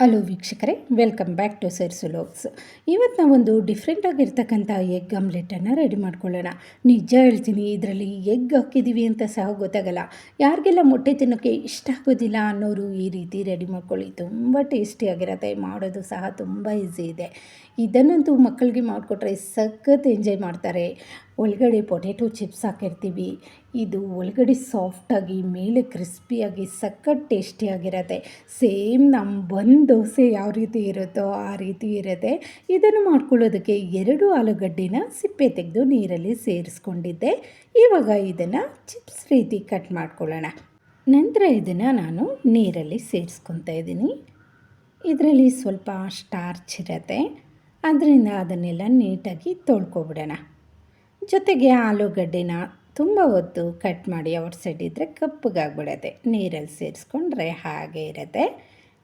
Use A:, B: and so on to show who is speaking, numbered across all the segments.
A: Hello ವೀಕ್ಷಕರೇ, welcome back to ಸರ್ಸು logs. ಇವತ್ತು ನಾವೊಂದು ಡಿಫ್ರೆಂಟಾಗಿರ್ತಕ್ಕಂಥ ಎಗ್ ಆಮ್ಲೆಟನ್ನು ರೆಡಿ ಮಾಡ್ಕೊಳ್ಳೋಣ. ನಿಜ ಹೇಳ್ತೀನಿ, ಇದರಲ್ಲಿ ಎಗ್ ಹಾಕಿದ್ದೀವಿ ಅಂತ ಸಹ ಗೊತ್ತಾಗಲ್ಲ. ಯಾರಿಗೆಲ್ಲ ಮೊಟ್ಟೆ ತಿನ್ನೋಕ್ಕೆ ಇಷ್ಟ ಆಗೋದಿಲ್ಲ ಅನ್ನೋರು ಈ ರೀತಿ ರೆಡಿ ಮಾಡ್ಕೊಳ್ಳಿ. ತುಂಬ ಟೇಸ್ಟಿಯಾಗಿರುತ್ತೆ, ಮಾಡೋದು ಸಹ ತುಂಬ ಈಸಿ ಇದೆ. ಇದನ್ನಂತೂ ಮಕ್ಕಳಿಗೆ ಮಾಡಿಕೊಟ್ರೆ ಸಖತ್ ಎಂಜಾಯ್ ಮಾಡ್ತಾರೆ. ಒಳಗಡೆ ಪೊಟೆಟೊ ಚಿಪ್ಸ್ ಹಾಕಿರ್ತೀವಿ. ಇದು ಒಳಗಡೆ ಸಾಫ್ಟಾಗಿ ಮೇಲೆ ಕ್ರಿಸ್ಪಿಯಾಗಿ ಸಖತ್ ಟೇಸ್ಟಿಯಾಗಿರುತ್ತೆ. ಸೇಮ್ ನಮ್ಮ ದೋಸೆ ಯಾವ ರೀತಿ ಇರುತ್ತೋ ಆ ರೀತಿ ಇರುತ್ತೆ. ಇದನ್ನು ಮಾಡ್ಕೊಳ್ಳೋದಕ್ಕೆ 2 ಆಲೂಗಡ್ಡೆನ ಸಿಪ್ಪೆ ತೆಗೆದು ನೀರಲ್ಲಿ ಸೇರಿಸ್ಕೊಂಡಿದ್ದೆ. ಇವಾಗ ಇದನ್ನು ಚಿಪ್ಸ್ ರೀತಿ ಕಟ್ ಮಾಡ್ಕೊಳ್ಳೋಣ. ನಂತರ ಇದನ್ನು ನಾನು ನೀರಲ್ಲಿ ಸೇರಿಸ್ಕೊತಾ ಇದ್ದೀನಿ. ಇದರಲ್ಲಿ ಸ್ವಲ್ಪ ಸ್ಟಾರ್ಚ್ ಇರುತ್ತೆ, ಅದರಿಂದ ಅದನ್ನೆಲ್ಲ ನೀಟಾಗಿ ತೊಳ್ಕೊಬಿಡೋಣ. ಜೊತೆಗೆ ಆಲೂಗಡ್ಡೆನ ತುಂಬ ಹೊತ್ತು ಕಟ್ ಮಾಡಿ ಔಟ್ ಸೈಡ್ ಇದ್ದರೆ ಕಪ್ಪಗಾಗ್ಬಿಡತ್ತೆ. ನೀರಲ್ಲಿ ಸೇರಿಸ್ಕೊಂಡ್ರೆ ಹಾಗೆ ಇರುತ್ತೆ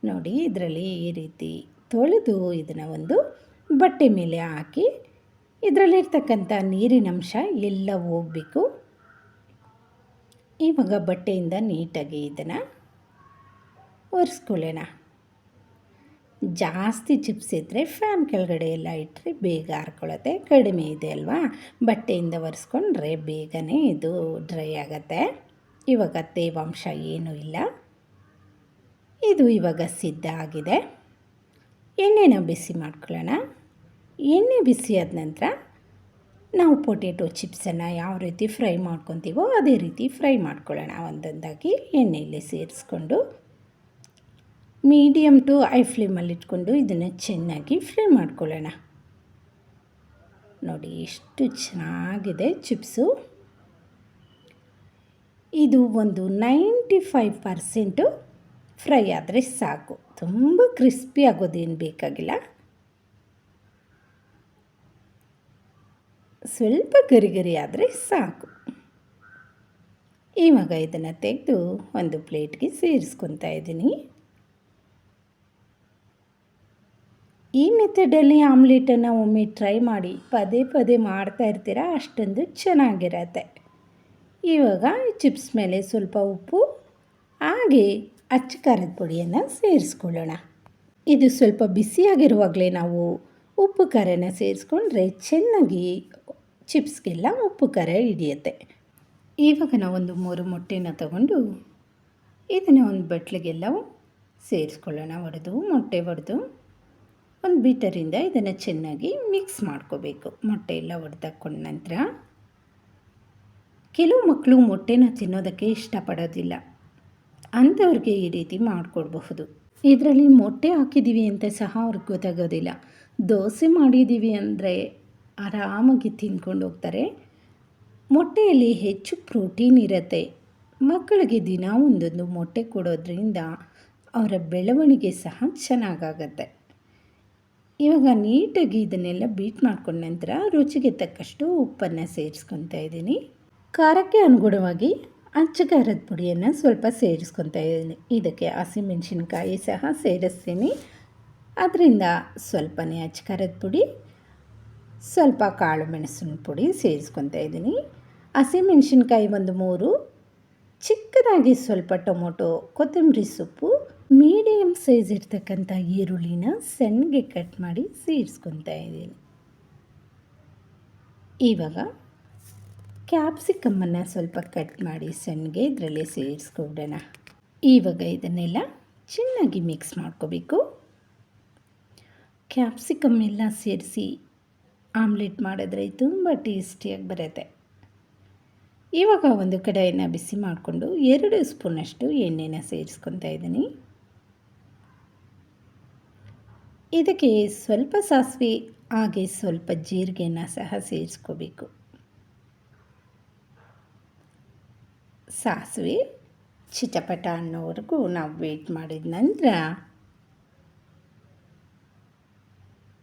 A: ನೋಡಿ. ಇದರಲ್ಲಿ ಈ ರೀತಿ ತೊಳೆದು ಇದನ್ನು ಒಂದು ಬಟ್ಟೆ ಮೇಲೆ ಹಾಕಿ ಇದರಲ್ಲಿರ್ತಕ್ಕಂಥ ನೀರಿನಂಶ ಎಲ್ಲ ಹೋಗಬೇಕು. ಇವಾಗ ಬಟ್ಟೆಯಿಂದ ನೀಟಾಗಿ ಇದನ್ನು ಒರೆಸ್ಕೊಳ್ಳೋಣ. ಜಾಸ್ತಿ ಚಿಪ್ಸ್ ಇದ್ದರೆ ಫ್ಯಾನ್ ಕೆಳಗಡೆ ಎಲ್ಲ ಇಟ್ಟರೆ ಬೇಗ ಹಾರ್ಕೊಳ್ಳುತ್ತೆ. ಕಡಿಮೆ ಇದೆ ಅಲ್ವಾ, ಬಟ್ಟೆಯಿಂದ ಒರೆಸ್ಕೊಂಡ್ರೆ ಬೇಗನೆ ಇದು ಡ್ರೈ ಆಗುತ್ತೆ. ಇವಾಗ ತೇವಾಂಶ ಏನೂ ಇಲ್ಲ. ಇದು ಇವಾಗ ಸಿದ್ಧ ಆಗಿದೆ. ಎಣ್ಣೆನ ಬಿಸಿ ಮಾಡ್ಕೊಳ್ಳೋಣ. ಎಣ್ಣೆ ಬಿಸಿ ಆದ ನಂತರ ನಾವು ಪೊಟೆಟೊ ಚಿಪ್ಸನ್ನು ಯಾವ ರೀತಿ ಫ್ರೈ ಮಾಡ್ಕೊತೀವೋ ಅದೇ ರೀತಿ ಫ್ರೈ ಮಾಡ್ಕೊಳ್ಳೋಣ. ಒಂದೊಂದಾಗಿ ಎಣ್ಣೆಯಲ್ಲಿ ಸೇರಿಸ್ಕೊಂಡು ಮೀಡಿಯಮ್ ಟು ಹೈ ಫ್ಲೇಮಲ್ಲಿ ಇಟ್ಕೊಂಡು ಇದನ್ನು ಚೆನ್ನಾಗಿ ಫ್ರೈ ಮಾಡ್ಕೊಳ್ಳೋಣ. ನೋಡಿ ಎಷ್ಟು ಚೆನ್ನಾಗಿದೆ ಚಿಪ್ಸು. ಇದು ಒಂದು 95% ಫ್ರೈ ಆದರೆ ಸಾಕು. ತುಂಬ ಕ್ರಿಸ್ಪಿ ಆಗೋದೇನು ಬೇಕಾಗಿಲ್ಲ. ಸ್ವಲ್ಪ ಗರಿ ಗರಿ ಆದರೆ ಸಾಕು. ಇವಾಗ ಇದನ್ನು ತೆಗೆದು ಒಂದು ಪ್ಲೇಟ್ಗೆ ಸೇರಿಸ್ಕೊತಾ ಇದ್ದೀನಿ. ಈ ಮೆಥಡಲ್ಲಿ ಆಮ್ಲೆಟನ್ನು ಒಮ್ಮೆ ಟ್ರೈ ಮಾಡಿ, ಪದೇ ಪದೇ ಮಾಡ್ತಾ ಇರ್ತೀರ, ಅಷ್ಟೊಂದು ಚೆನ್ನಾಗಿರತ್ತೆ. ಇವಾಗ ಚಿಪ್ಸ್ ಮೇಲೆ ಸ್ವಲ್ಪ ಉಪ್ಪು ಹಾಗೆ ಅಚ್ಚ ಖಾರದ ಪುಡಿಯನ್ನು ಸೇರಿಸ್ಕೊಳ್ಳೋಣ. ಇದು ಸ್ವಲ್ಪ ಬಿಸಿಯಾಗಿರುವಾಗಲೇ ನಾವು ಉಪ್ಪು ಖಾರನ ಸೇರಿಸ್ಕೊಂಡ್ರೆ ಚೆನ್ನಾಗಿ ಚಿಪ್ಸ್ಗೆಲ್ಲ ಉಪ್ಪು ಖಾರ ಹಿಡಿಯುತ್ತೆ. ಇವಾಗ ನಾವೊಂದು 3 ಮೊಟ್ಟೆನ ತಗೊಂಡು ಇದನ್ನು ಒಂದು ಬಟ್ಲಿಗೆಲ್ಲ ಸೇರಿಸ್ಕೊಳ್ಳೋಣ. ಮೊಟ್ಟೆ ಒಡೆದು ಒಂದು ಬೀಟರಿಂದ ಇದನ್ನು ಚೆನ್ನಾಗಿ ಮಿಕ್ಸ್ ಮಾಡ್ಕೋಬೇಕು. ಮೊಟ್ಟೆ ಎಲ್ಲ ಒಡೆದಾಕೊಂಡ ನಂತರ ಕೆಲವು ಮಕ್ಕಳು ಮೊಟ್ಟೆನ ತಿನ್ನೋದಕ್ಕೆ ಇಷ್ಟಪಡೋದಿಲ್ಲ, ಅಂಥವ್ರಿಗೆ ಈ ರೀತಿ ಮಾಡಿಕೊಡ್ಬಹುದು. ಇದರಲ್ಲಿ ಮೊಟ್ಟೆ ಹಾಕಿದ್ದೀವಿ ಅಂತ ಸಹ ಅವ್ರಿಗೆ ಗೊತ್ತಾಗೋದಿಲ್ಲ. ದೋಸೆ ಮಾಡಿದ್ದೀವಿ ಅಂದರೆ ಆರಾಮಾಗಿ ತಿಂದ್ಕೊಂಡು ಹೋಗ್ತಾರೆ. ಮೊಟ್ಟೆಯಲ್ಲಿ ಹೆಚ್ಚು ಪ್ರೋಟೀನ್ ಇರುತ್ತೆ. ಮಕ್ಕಳಿಗೆ ದಿನ ಒಂದೊಂದು ಮೊಟ್ಟೆ ಕೊಡೋದ್ರಿಂದ ಅವರ ಬೆಳವಣಿಗೆ ಸಹ ಚೆನ್ನಾಗಾಗತ್ತೆ. ಇವಾಗ ನೀಟಾಗಿ ಇದನ್ನೆಲ್ಲ ಬೀಟ್ ಮಾಡ್ಕೊಂಡ ನಂತರ ರುಚಿಗೆ ತಕ್ಕಷ್ಟು ಉಪ್ಪನ್ನು ಸೇರಿಸ್ಕೊತಾ ಇದ್ದೀನಿ. ಖಾರಕ್ಕೆ ಅನುಗುಣವಾಗಿ ಅಚ್ಚ ಖಾರದ ಪುಡಿಯನ್ನು ಸ್ವಲ್ಪ ಸೇರಿಸ್ಕೊತಾ ಇದ್ದೀನಿ. ಇದಕ್ಕೆ ಹಸಿಮೆಣಸಿನ್ಕಾಯಿ ಸಹ ಸೇರಿಸ್ತೀನಿ. ಅದರಿಂದ ಸ್ವಲ್ಪನೇ ಅಚ್ಚ ಖಾರದ ಪುಡಿ, ಸ್ವಲ್ಪ ಕಾಳು ಮೆಣಸಿನ ಪುಡಿ ಸೇರಿಸ್ಕೊತಾ ಇದ್ದೀನಿ. ಹಸಿಮೆಣಸಿನ್ಕಾಯಿ ಒಂದು 3, ಚಿಕ್ಕದಾಗಿ ಸ್ವಲ್ಪ ಟೊಮೊಟೊ, ಕೊತ್ತಂಬರಿ ಸೊಪ್ಪು, ಮೀಡಿಯಮ್ ಸೈಜ್ ಇರ್ತಕ್ಕಂಥ ಈರುಳ್ಳಿನ ಸಣ್ಣಗೆ ಕಟ್ ಮಾಡಿ ಸೇರಿಸ್ಕೊತಾ ಇದ್ದೀನಿ. ಇವಾಗ ಕ್ಯಾಪ್ಸಿಕಮ್ಮನ್ನು ಸ್ವಲ್ಪ ಕಟ್ ಮಾಡಿ ಸಣ್ಣಗೆ ಇದರಲ್ಲಿ ಸೇರಿಸ್ಕೊಬಿಡೋಣ. ಇವಾಗ ಇದನ್ನೆಲ್ಲ ಚೆನ್ನಾಗಿ ಮಿಕ್ಸ್ ಮಾಡ್ಕೋಬೇಕು. ಕ್ಯಾಪ್ಸಿಕಮ್ ಎಲ್ಲ ಸೇರಿಸಿ ಆಮ್ಲೆಟ್ ಮಾಡಿದ್ರೆ ತುಂಬ ಟೇಸ್ಟಿಯಾಗಿ ಬರುತ್ತೆ. ಇವಾಗ ಒಂದು ಕಡಾಯಿನ ಬಿಸಿ ಮಾಡಿಕೊಂಡು 2 ಸ್ಪೂನಷ್ಟು ಎಣ್ಣೆನ ಸೇರಿಸ್ಕೊತಾ ಇದ್ದೀನಿ. ಇದಕ್ಕೆ ಸ್ವಲ್ಪ ಸಾಸಿವೆ ಹಾಗೆ ಸ್ವಲ್ಪ ಜೀರಿಗೆನ ಸಹ ಸೇರಿಸ್ಕೋಬೇಕು. ಸಾಸಿವೆ ಚಿಟಪಟ ಅನ್ನೋವರೆಗೂ ನಾವು ವೇಟ್ ಮಾಡಿದ ನಂತರ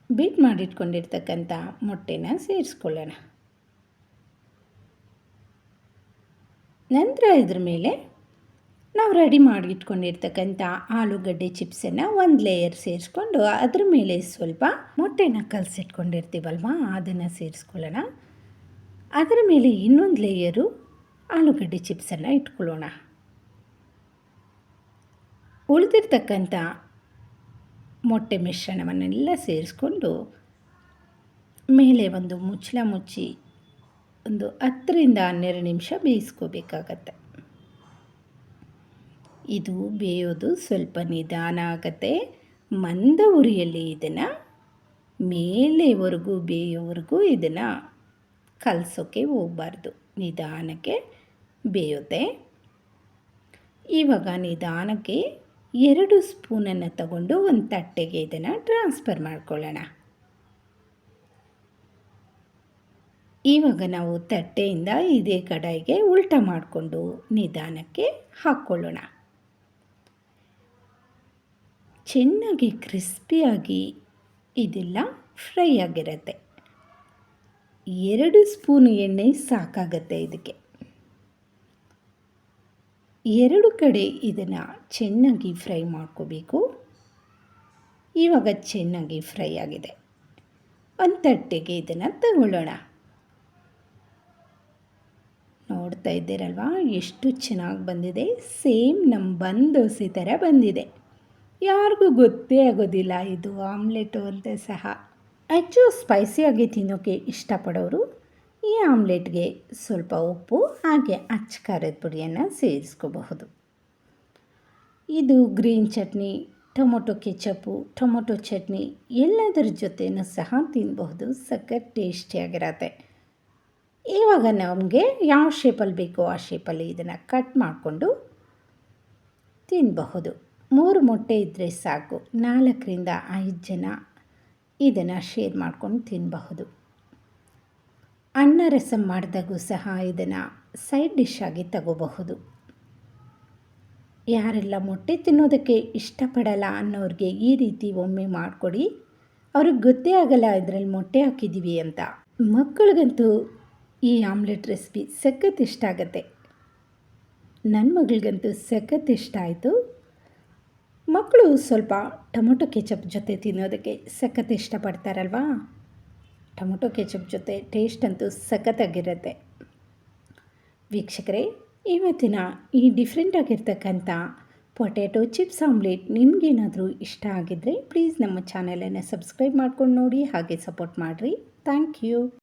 A: ಬೀಟ್ ಮಾಡಿಟ್ಕೊಂಡಿರ್ತಕ್ಕಂಥ ಮೊಟ್ಟೆನ ಸೇರಿಸ್ಕೊಳ್ಳೋಣ. ನಂತರ ಇದ್ರ ಮೇಲೆ ನಾವು ರೆಡಿ ಮಾಡಿಟ್ಕೊಂಡಿರ್ತಕ್ಕಂಥ ಆಲೂಗಡ್ಡೆ ಚಿಪ್ಸನ್ನು ಒಂದು ಲೇಯರ್ ಸೇರಿಸ್ಕೊಂಡು ಅದ್ರ ಮೇಲೆ ಸ್ವಲ್ಪ ಮೊಟ್ಟೆನ ಕಲಸಿಟ್ಕೊಂಡಿರ್ತೀವಲ್ವ ಅದನ್ನು ಸೇರಿಸ್ಕೊಳ್ಳೋಣ. ಅದರ ಮೇಲೆ ಇನ್ನೊಂದು ಲೇಯರು ಆಲೂಗಡ್ಡೆ ಚಿಪ್ಸನ್ನು ಇಟ್ಕೊಳ್ಳೋಣ. ಉಳಿದಿರ್ತಕ್ಕಂಥ ಮೊಟ್ಟೆ ಮಿಶ್ರಣವನ್ನೆಲ್ಲ ಸೇರಿಸ್ಕೊಂಡು ಮೇಲೆ ಒಂದು ಮುಚ್ಚಳ ಮುಚ್ಚಿ ಒಂದು 10 ರಿಂದ 12 ನಿಮಿಷ ಬೇಯಿಸ್ಕೋಬೇಕಾಗತ್ತೆ. ಇದು ಬೇಯೋದು ಸ್ವಲ್ಪ ನಿಧಾನ ಆಗತ್ತೆ. ಮಂದ ಉರಿಯಲ್ಲಿ ಇದನ್ನು ಮೇಲೆವರೆಗೂ ಬೇಯೋವರೆಗೂ ಇದನ್ನು ಕಲಸೋಕ್ಕೆ ಹೋಗಬಾರ್ದು. ನಿಧಾನಕ್ಕೆ ಬೇಯುತ್ತೆ. ಇವಾಗ ನಿಧಾನಕ್ಕೆ 2 ಸ್ಪೂನನ್ನು ತಗೊಂಡು ಒಂದು ತಟ್ಟೆಗೆ ಇದನ್ನು ಟ್ರಾನ್ಸ್ಫರ್ ಮಾಡ್ಕೊಳ್ಳೋಣ. ಇವಾಗ ನಾವು ತಟ್ಟೆಯಿಂದ ಇದೇ ಕಡಾಯಿಗೆ ಉಲ್ಟ ಮಾಡಿಕೊಂಡು ನಿಧಾನಕ್ಕೆ ಹಾಕ್ಕೊಳ್ಳೋಣ. ಚೆನ್ನಾಗಿ ಕ್ರಿಸ್ಪಿಯಾಗಿ ಇದೆಲ್ಲ ಫ್ರೈ ಆಗಿರುತ್ತೆ. 2 ಸ್ಪೂನ್ ಎಣ್ಣೆ ಸಾಕಾಗತ್ತೆ ಇದಕ್ಕೆ. 2 ಕಡೆ ಇದನ್ನು ಚೆನ್ನಾಗಿ ಫ್ರೈ ಮಾಡ್ಕೋಬೇಕು. ಇವಾಗ ಚೆನ್ನಾಗಿ ಫ್ರೈ ಆಗಿದೆ. ಒಂದು ತಟ್ಟೆಗೆ ಇದನ್ನು ತಗೊಳ್ಳೋಣ. ನೋಡ್ತಾ ಇದ್ದೀರಲ್ವಾ ಎಷ್ಟು ಚೆನ್ನಾಗಿ ಬಂದಿದೆ. ಸೇಮ್ ನಮ್ಮ ಬನ್ ದೋಸೆ ಥರ ಬಂದಿದೆ. ಯಾರಿಗೂ ಗೊತ್ತೇ ಆಗೋದಿಲ್ಲ ಇದು ಆಮ್ಲೆಟು ಅಂತ ಸಹ. ಹೆಚ್ಚು ಸ್ಪೈಸಿಯಾಗಿ ತಿನ್ನೋಕ್ಕೆ ಇಷ್ಟಪಡೋರು ಈ ಆಮ್ಲೆಟ್ಗೆ ಸ್ವಲ್ಪ ಉಪ್ಪು ಹಾಗೆ ಅಚ್ಚ ಖಾರದ ಪುಡಿಯನ್ನು ಸೇರಿಸ್ಕೋಬಹುದು. ಇದು green chutney, tomato ketchup, tomato chutney ಎಲ್ಲದರ ಜೊತೆಯೂ ಸಹ ತಿನ್ನಬಹುದು. ಸಖತ್ ಟೇಸ್ಟಿಯಾಗಿರತ್ತೆ. ಇವಾಗ ನಮಗೆ ಯಾವ ಶೇಪಲ್ಲಿ ಬೇಕೋ ಆ ಶೇಪಲ್ಲಿ ಇದನ್ನು ಕಟ್ ಮಾಡಿಕೊಂಡು ತಿನ್ನಬಹುದು. 3 ಮೊಟ್ಟೆ ಇದ್ದರೆ ಸಾಕು. 4 ರಿಂದ 5 ಜನ ಇದನ್ನು ಶೇರ್ ಮಾಡ್ಕೊಂಡು ತಿನ್ನಬಹುದು. ಅನ್ನ ರಸಂ ಮಾಡಿದಾಗೂ ಸಹ ಇದನ್ನು ಸೈಡ್ ಡಿಶ್ ಆಗಿ ತಗೋಬಹುದು. ಯಾರೆಲ್ಲ ಮೊಟ್ಟೆ ತಿನ್ನೋದಕ್ಕೆ ಇಷ್ಟಪಡಲ್ಲ ಅನ್ನೋರಿಗೆ ಈ ರೀತಿ ಒಮ್ಮೆ ಮಾಡಿಕೊಡಿ. ಅವ್ರಿಗೆ ಗೊತ್ತೇ ಆಗಲ್ಲ ಇದರಲ್ಲಿ ಮೊಟ್ಟೆ ಹಾಕಿದ್ದೀವಿ ಅಂತ. ಮಕ್ಕಳಿಗಂತೂ ಈ ಆಮ್ಲೆಟ್ ರೆಸಿಪಿ ಸಖತ್ ಇಷ್ಟ ಆಗುತ್ತೆ. ನನ್ನ ಮಗಳಿಗಂತೂ ಸಖತ್ ಇಷ್ಟ ಆಯಿತು. ಮಕ್ಕಳು ಸ್ವಲ್ಪ ಟೊಮೊಟೊ ಕೆಚಪ್ ಜೊತೆ ತಿನ್ನೋದಕ್ಕೆ ಸಖತ್ ಇಷ್ಟಪಡ್ತಾರಲ್ವಾ. ಟೊಮೊಟೊ ಕೆಚಪ್ ಜೊತೆ ಟೇಸ್ಟ್ ಅಂತೂ ಸಖತ್ತಾಗಿರುತ್ತೆ. ವೀಕ್ಷಕರೇ, ಇವತ್ತಿನ ಈ ಡಿಫ್ರೆಂಟ್ ಆಗಿರ್ತಕ್ಕಂಥ ಪೊಟ್ಯಾಟೊ ಚಿಪ್ಸ್ ಆಮ್ಲೆಟ್ ನಿಮಗೇನಾದರೂ ಇಷ್ಟ ಆಗಿದ್ದರೆ ಪ್ಲೀಸ್ ನಮ್ಮ ಚಾನಲನ್ನು ಸಬ್ಸ್ಕ್ರೈಬ್ ಮಾಡ್ಕೊಂಡು ನೋಡಿ, ಹಾಗೆ ಸಪೋರ್ಟ್ ಮಾಡಿರಿ. Thank you.